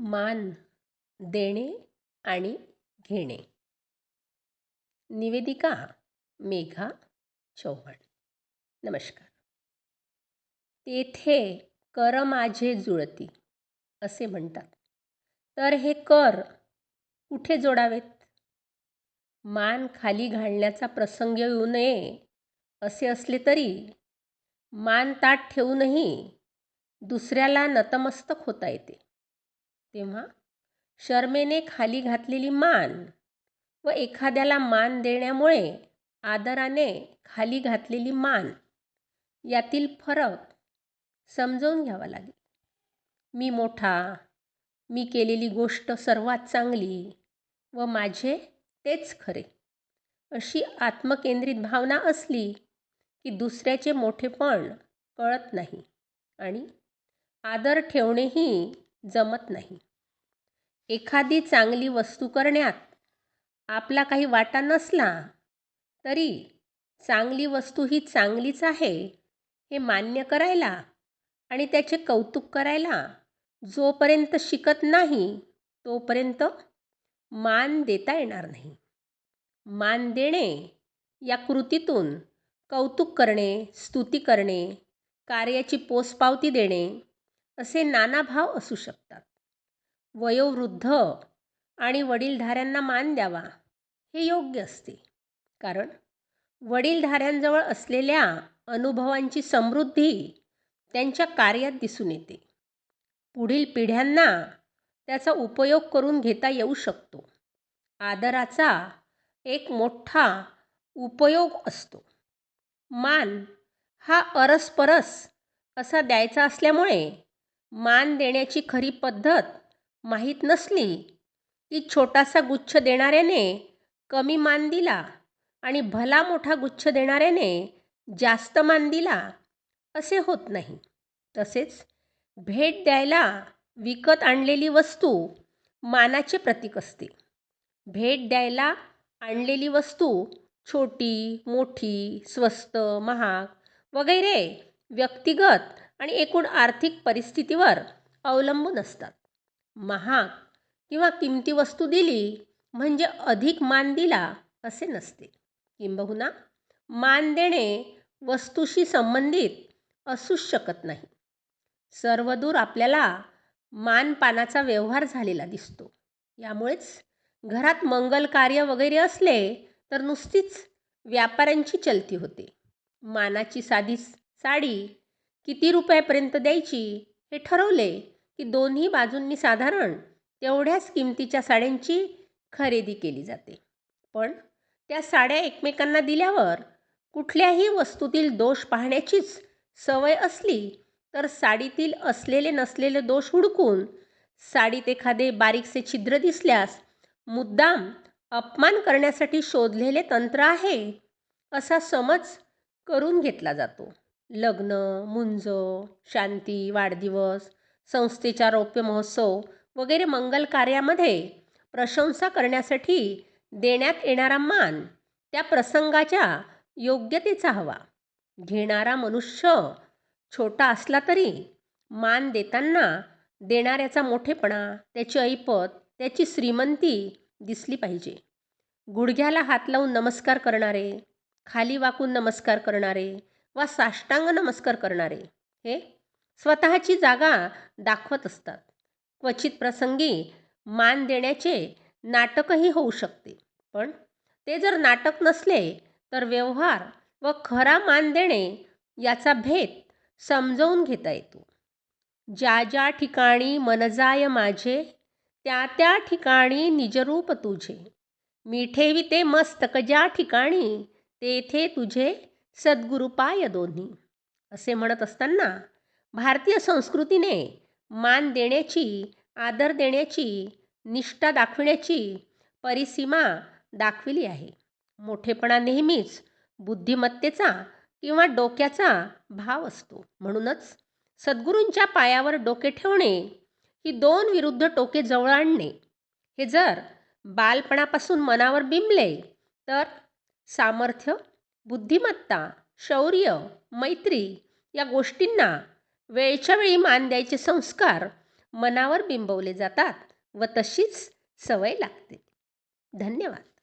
मान देणे आणि घेणे. निवेदिका मेघा चौहान. नमस्कार. तेथे कर माझे जुळती असे म्हणतात. तर हे कर कुठे जोडावेत? मान खाली घालण्याचा प्रसंग येऊ नये असे असले तरी मान ताठ ठेवूनही दुसऱ्याला नतमस्तक होता येते. तेव्हा शरमेने खाली घातलेली मान व एखाद्याला मान देण्यामुळे आदराने खाली घातलेली मान यातील फरक समजावून घ्यावा लागेल. मी मोठा, मी केलेली गोष्ट सर्वात चांगली व माझे तेच खरे अशी आत्मकेंद्रित भावना असली की दुसऱ्याचे मोठेपण कळत नाही आणि आदर ठेवणेही जमत नाही. एखादी चांगली वस्तू करण्यात आपला काही वाटा नसला तरी चांगली वस्तू ही चांगलीच आहे हे मान्य करायला आणि त्याचे कौतुक करायला जोपर्यंत शिकत नाही तोपर्यंत मान देता येणार नाही. मान देणे या कृतीतून कौतुक करणे, स्तुती करणे, कार्याची पोचपावती देणे असे नाना भाव असू शकतात. वयोवृद्ध आणि वडीलधाऱ्यांना मान द्यावा हे योग्य असते, कारण वडीलधाऱ्यांजवळ असलेल्या अनुभवांची समृद्धी त्यांच्या कार्यात दिसून येते. पुढील पिढ्यांना त्याचा उपयोग करून घेता येऊ शकतो. आदराचा एक मोठा उपयोग असतो. मान हा अरसपरस असा द्यायचा असल्यामुळे मान देण्याची खरी पद्धत माहीत नसली की छोटासा गुच्छ देणाऱ्याने कमी मान दिला आणि भला मोठा गुच्छ देणाऱ्याने जास्त मान दिला असे होत नाही. तसेच भेट द्यायला विकत आणलेली वस्तू मानाचे प्रतीक असते. भेट द्यायला आणलेली वस्तू छोटी, मोठी, स्वस्त, महाग वगैरे व्यक्तिगत आणि एकूण आर्थिक परिस्थितीवर अवलंबून असतात. महाग किंवा किमती वस्तू दिली म्हणजे अधिक मान दिला असे नसते. किंबहुना मान देणे वस्तूशी संबंधित असूच शकत नाही. सर्वदूर आपल्याला मानपानाचा व्यवहार झालेला दिसतो. यामुळेच घरात मंगल कार्य वगैरे असले तर नुसतीच व्यापाऱ्यांची चलती होते. मानाची साधी साडी किती रुपयापर्यंत द्यायची हे ठरवले की दोन्ही बाजूंनी साधारण तेवढ्याच किमतीच्या साड्यांची खरेदी केली जाते. पण त्या साड्या एकमेकांना दिल्यावर कुठल्याही वस्तूतील दोष पाहण्याचीच सवय असली तर साडीतील असलेले नसलेले दोष हुडकून साडीत एखादे बारीकसे छिद्र दिसल्यास मुद्दाम अपमान करण्यासाठी शोधलेले तंत्र आहे असा समज करून घेतला जातो. लग्न, मुंज, शांती, वाढदिवस, संस्थेचा रौप्य महोत्सव वगैरे मंगल कार्यामध्ये प्रशंसा करण्यासाठी देण्यात येणारा मान त्या प्रसंगाच्या योग्यतेचा हवा. घेणारा मनुष्य छोटा असला तरी मान देताना देणाऱ्याचा मोठेपणा, त्याची ऐपत, त्याची श्रीमंती दिसली पाहिजे. गुडघ्याला हात लावून नमस्कार करणारे, खाली वाकून नमस्कार करणारे वा साष्टांग नमस्कार करणारे हे स्वतःची जागा दाखवत असतात. क्वचित प्रसंगी मान देण्याचे नाटकही होऊ शकते. पण ते जर नाटक नसले तर व्यवहार व खरा मान देणे याचा भेद समजावून घेता येतो. ज्या ज्या ठिकाणी मन जाय माझे, त्या त्या ठिकाणी निजरूप तुझे. मी ठेविते मस्तक ज्या ठिकाणी, तेथे तुझे सद्गुरु पाय दोन्ही. असे म्हणत असताना भारतीय संस्कृतीने मान देण्याची, आदर देण्याची, निष्ठा दाखविण्याची परिसीमा दाखविली आहे. मोठेपणा नेहमीच बुद्धिमत्तेचा किंवा डोक्याचा भाव असतो. म्हणूनच सद्गुरूंच्या पायावर डोके ठेवणे ही दोन विरुद्ध टोके जवळ आणणे हे जर बालपणापासून मनावर बिंबले तर सामर्थ्य, बुद्धिमत्ता, शौर्य, मैत्री या गोष्टींना वेळच्या वेळी मान द्यायचे संस्कार मनावर बिंबवले जातात व तशीच सवय लागते. धन्यवाद.